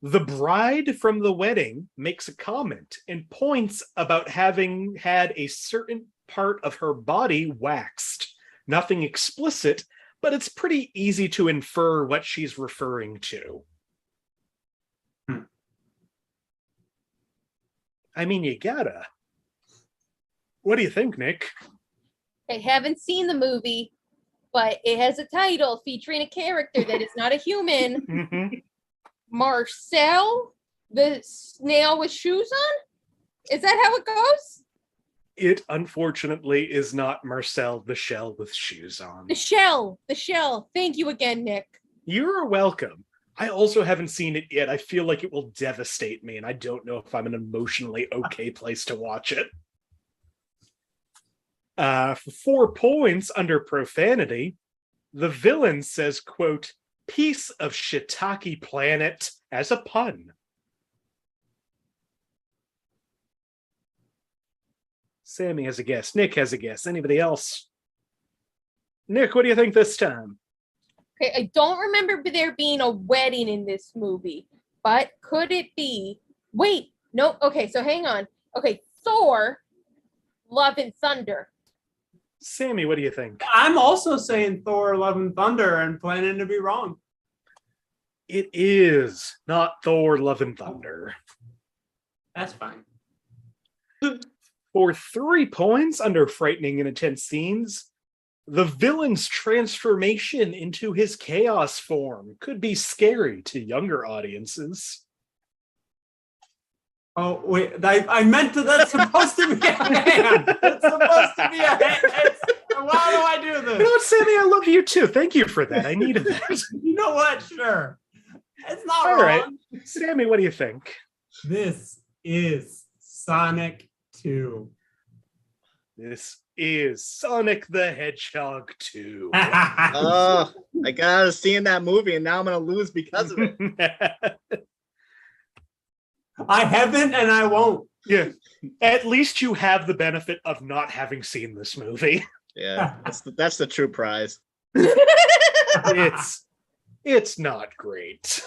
the bride from the wedding makes a comment and points about having had a certain part of her body waxed. Nothing explicit, but it's pretty easy to infer what she's referring to. I mean, you gotta. What do you think, Nikk? I haven't seen the movie, but it has a title featuring a character that is not a human. Mhm. Marcel, the snail with shoes on? Is that how it goes? It unfortunately is not Marcel the shell with shoes on. The shell. Thank you again, Nikk. You're welcome. I also haven't seen it yet. I feel like it will devastate me, and I don't know if I'm an emotionally okay place to watch it. For 4 points under profanity, the villain says, quote, "piece of shiitake planet" as a pun. Sammie has a guess. Nikk has a guess. Anybody else? Nikk, what do you think this time? Okay, I don't remember there being a wedding in this movie, but could it be? Wait, no. Okay, so hang on. Okay, Thor, Love and Thunder. Sammie, what do you think? I'm also saying Thor, Love and Thunder and planning to be wrong. It is not Thor, Love and Thunder. That's fine. For 3 points under frightening and intense scenes, the villain's transformation into his chaos form could be scary to younger audiences. Oh, wait, I meant that's supposed to be a hand. It's supposed to be a hand. Why do I do You know this? what, Sammie? I love you too. Thank you for that. I needed that. You know what? Sure. It's not All wrong. right. Sammie, what do you think? This is Sonic 2. This is Sonic the Hedgehog 2. Oh, I got out of seeing that movie, and now I'm gonna lose because of it. I haven't and I won't. Yeah. At least you have the benefit of not having seen this movie. Yeah, that's the true prize. It's not great.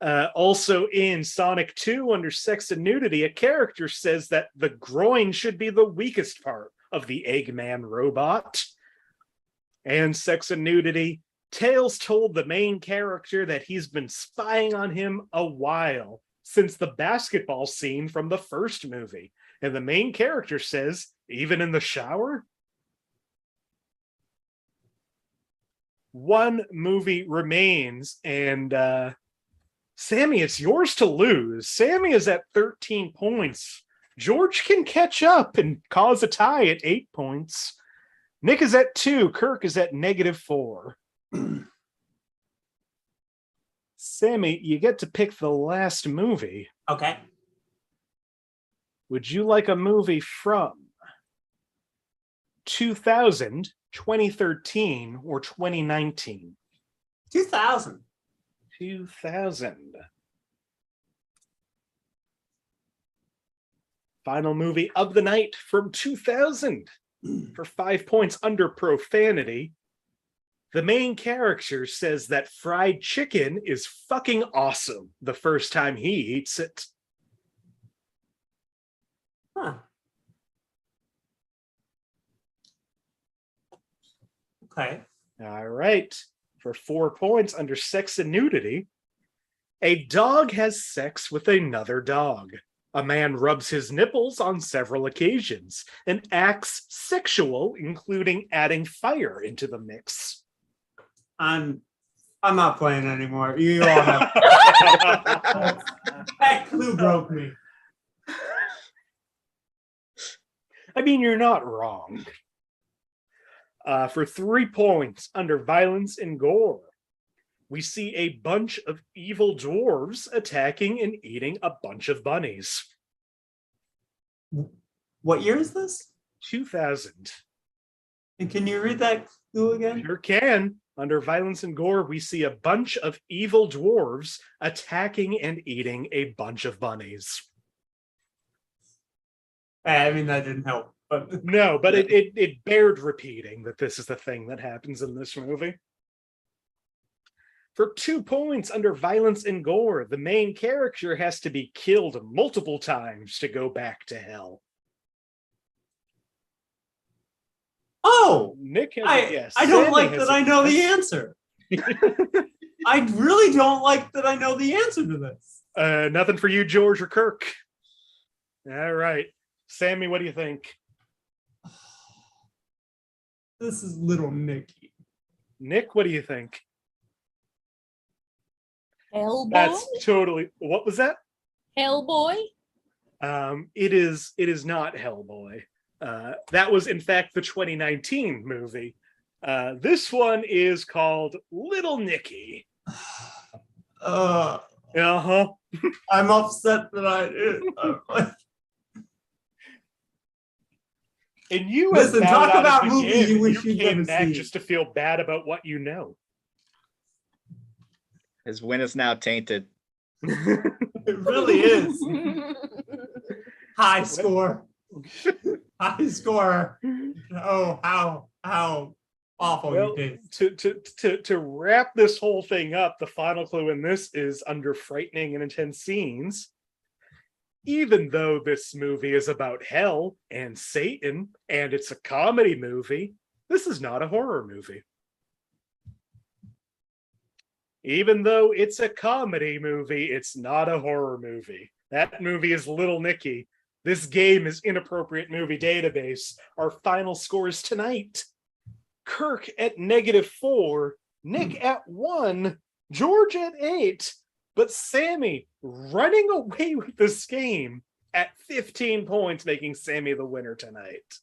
Also in Sonic 2, under sex and nudity, a character says that the groin should be the weakest part of the Eggman robot. And sex and nudity, Tails told the main character that he's been spying on him a while, since the basketball scene from the first movie. And the main character says, even in the shower? One movie remains, and Sammie, it's yours to lose. Sammie is at 13 points. George can catch up and cause a tie at 8 points. Nikk is at 2. Kirk is at -4. Sammie, you get to pick the last movie. Okay. Would you like a movie from 2000, 2013, or 2019? 2000. 2000. Final movie of the night from 2000. For 5 points under profanity, the main character says that fried chicken is fucking awesome the first time he eats it. Huh. Okay. All right. For 4 points under sex and nudity, a dog has sex with another dog. A man rubs his nipples on several occasions and acts sexual, including adding fire into the mix. I'm not playing anymore. You all have. That clue broke me. I mean, you're not wrong. For 3 points under violence and gore, we see a bunch of evil dwarves attacking and eating a bunch of bunnies. What year is this? 2000. And can you read that clue again? Sure can. Under violence and gore, we see a bunch of evil dwarves attacking and eating a bunch of bunnies. I mean, that didn't help. But No, but it bared repeating that this is the thing that happens in this movie. For 2 points under violence and gore, the main character has to be killed multiple times to go back to hell. oh, Nick has a guess. I don't Sammie like has that a I know the guess. answer. I really don't like that I know the answer to this. Nothing for you, George or Kirk. All right. Sammie, what do you think? This is Little Nicky. Nick, what do you think? Hellboy? That's totally... What was that? Hellboy? It is not Hellboy. That was, in fact, the 2019 movie. This one is called Little Nicky. Uh-huh. I'm upset that And you Listen, have talk bowed out about of the movies game, you and wish you came never back seen. just to feel bad about what you know. His win is now tainted. It really is. High score. High score. Oh, how awful Well, you did. to wrap this whole thing up, the final clue in this is under frightening and intense scenes. Even though this movie is about hell and Satan, and it's a comedy movie, this is not a horror movie. Even though it's a comedy movie, it's not a horror movie. That movie is Little Nicky. This game is Inappropriate Movie Database. Our final scores tonight. Kirk at -4, Nick at 1, George at 8, but Sammie running away with this game at 15 points, making Sammie the winner tonight.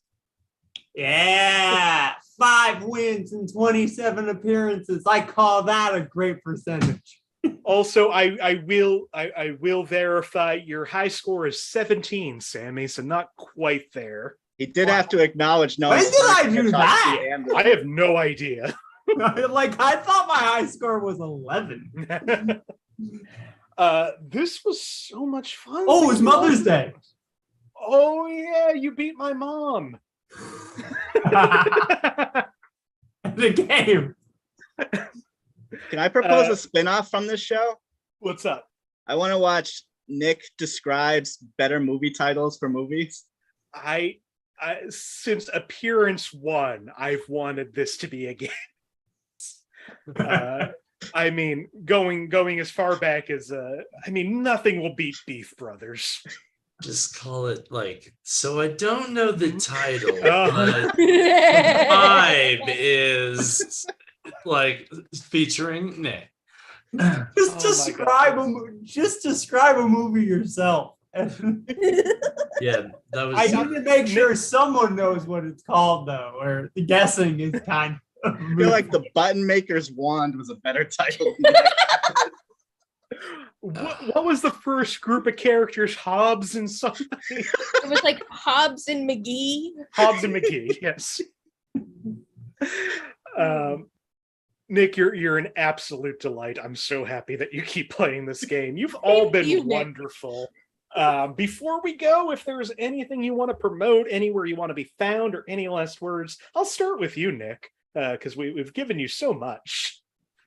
Yeah, 5 wins and 27 appearances. I call that a great percentage. Also, I will verify your high score is 17, Sammie, so not quite there. He did have to acknowledge no. When did I do that? I have no idea. Like, I thought my high score was 11. This was so much fun. Oh, it was Mother's Day. Oh yeah, you beat my mom. The game. Can I propose a spin-off from this show? What's up? I want to watch Nick describes better movie titles for movies. I since appearance 1, I've wanted this to be a game. I mean, going as far back as nothing will beat Beef Brothers. Just call it like, so I don't know the title, Uh-huh. but the vibe is like featuring Nick. Just describe a movie yourself. Yeah, that was. I need to make sure someone knows what it's called, though, or the guessing is kind of. I feel like the Button Maker's Wand was a better title. What was the first group of characters? Hobbs and something? It was like Hobbs and McGee. Hobbs and McGee, yes. Nick, you're an absolute delight. I'm so happy that you keep playing this game. You've all been you, Nick. wonderful. Before we go, if there's anything you want to promote, anywhere you want to be found, or any last words, I'll start with you, Nick, because we've given you so much.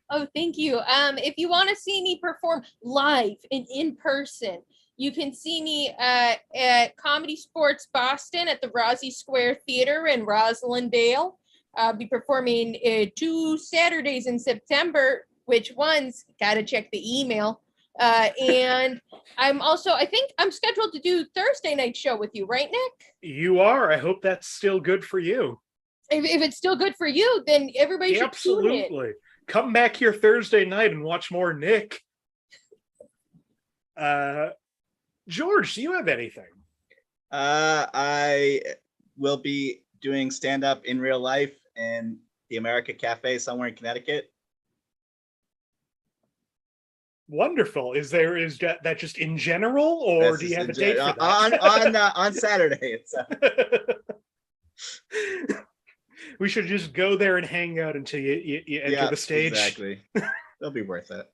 Oh, thank you. If you want to see me perform live and in person, you can see me at Comedy Sports Boston at the Rossi Square Theater in Roslindale. I'll be performing 2 Saturdays in September. Which ones? Gotta check the email. And I think I'm scheduled to do Thursday night show with you, right, Nick? You are. I hope that's still good for you. If it's still good for you, then everybody should tune in. Absolutely. Come back here Thursday night and watch more Nick. George, do you have anything? I will be doing stand-up in real life in the America Cafe somewhere in Connecticut. Wonderful. Is that just in general, or That's do you just have a in date gen- for that? on Saturday? It's We should just go there and hang out until you enter the stage. Exactly. It'll be worth it.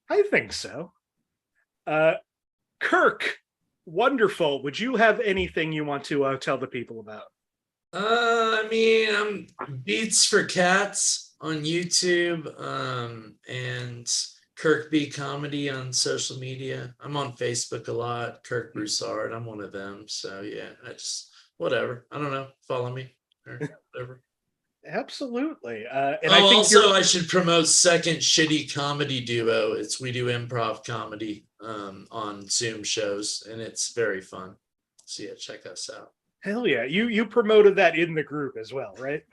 I think so. Kirk, wonderful. Would you have anything you want to tell the people about? I mean, Beats for Cats on YouTube, and Kirk B Comedy on social media. I'm on Facebook a lot. Kirk Broussard, I'm one of them. So yeah, whatever. I don't know. Follow me or whatever. Absolutely. And I think also I should promote Second Shitty Comedy Duo. We do improv comedy on Zoom shows, and it's very fun. So yeah, check us out. Hell yeah. You promoted that in the group as well, right?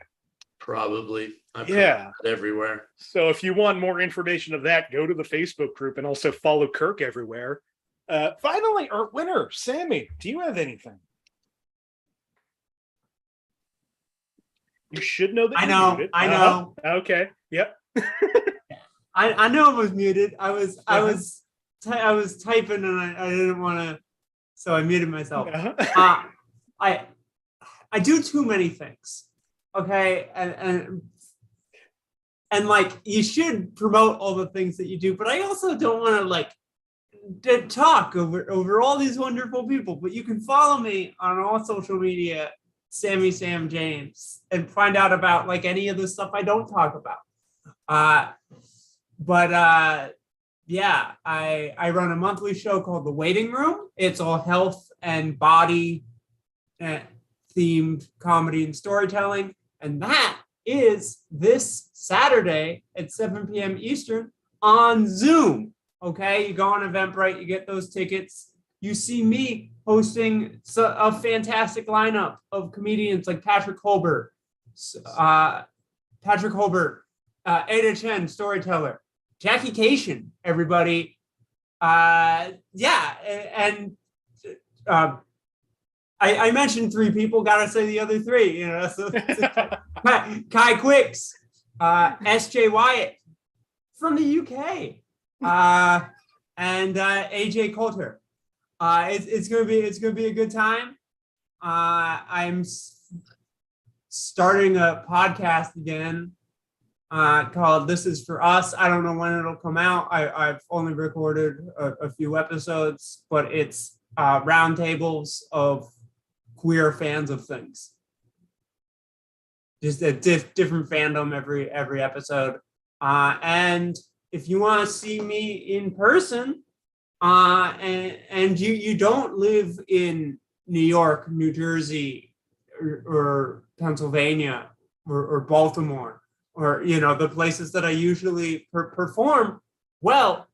Probably. I Yeah. it everywhere. So if you want more information of that, go to the Facebook group and also follow Kirk everywhere. Finally, our winner, Sammie, do you have anything? You should know that. I know. Muted. I know. Okay. Yep. I know it was muted. I was typing and I didn't want to, so I muted myself. I do too many things. Okay, and like you should promote all the things that you do, but I also don't want to like talk over all these wonderful people. But you can follow me on all social media, Sammie James, and find out about like any of the stuff I don't talk about. Yeah, I run a monthly show called The Waiting Room. It's all health and body themed comedy and storytelling. And that is this Saturday at 7 p.m. Eastern on Zoom. Okay, you go on Eventbrite, you get those tickets. You see me hosting a fantastic lineup of comedians like Patrick Holbert, Ada Chen, storyteller, Jackie Cation, everybody. I mentioned three people, gotta say the other three, you know. So Kai Quicks, S.J. Wyatt from the UK, and AJ Coulter. It's gonna be a good time. I'm starting a podcast again called This Is For Us. I don't know when it'll come out. I've only recorded a few episodes, but it's roundtables of queer fans of things. Just a different fandom every episode. And if you want to see me in person, and you don't live in New York, New Jersey, or Pennsylvania, or Baltimore, or you know the places that I usually perform, well,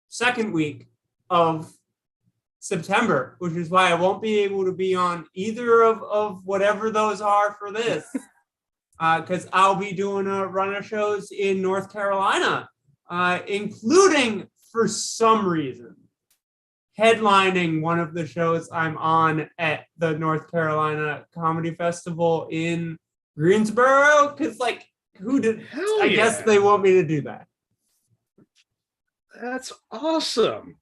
second week of September, which is why I won't be able to be on either of whatever those are for this, because I'll be doing a run of shows in North Carolina, including, for some reason, headlining one of the shows I'm on at the North Carolina Comedy Festival in Greensboro, because like, I guess they want me to do that. That's awesome.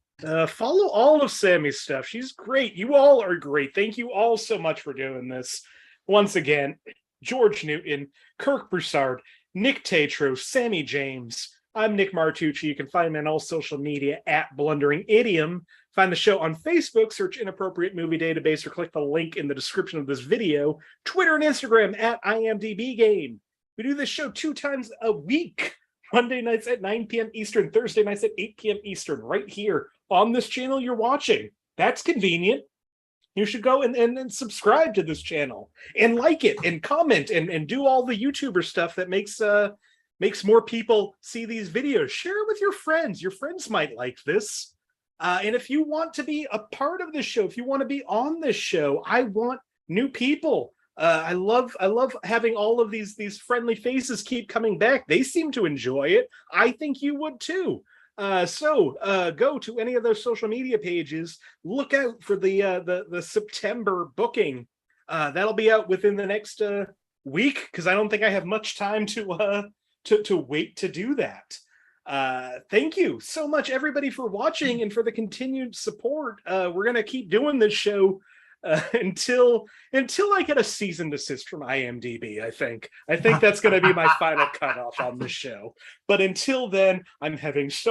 Follow all of Sammie's stuff. She's great. You all are great. Thank you all so much for doing this. Once again, George Newton, Kirk Broussard, Nikk Tetreault, Sammie James. I'm Nick Martucci. You can find me on all social media at Blundering Idiom. Find the show on Facebook, search Inappropriate Movie Database, or click the link in the description of this video. Twitter and Instagram at IMDb Game. We do this show 2 times a week. Monday nights at 9 p.m. Eastern, Thursday nights at 8 p.m. Eastern, right here on this channel you're watching. That's convenient. You should go and subscribe to this channel and like it and comment and do all the YouTuber stuff that makes makes more people see these videos. Share it with your friends. Your friends might like this. And if you want to be a part of this show, if you want to be on this show, I want new people. I love having all of these friendly faces keep coming back. They seem to enjoy it. I think you would too. So go to any of those social media pages. Look out for the September booking. That'll be out within the next week, because I don't think I have much time to wait to do that. Thank you so much, everybody, for watching and for the continued support. We're gonna keep doing this show until I get a cease and desist from IMDb. I think that's gonna be my final cutoff on this show. But until then, I'm having so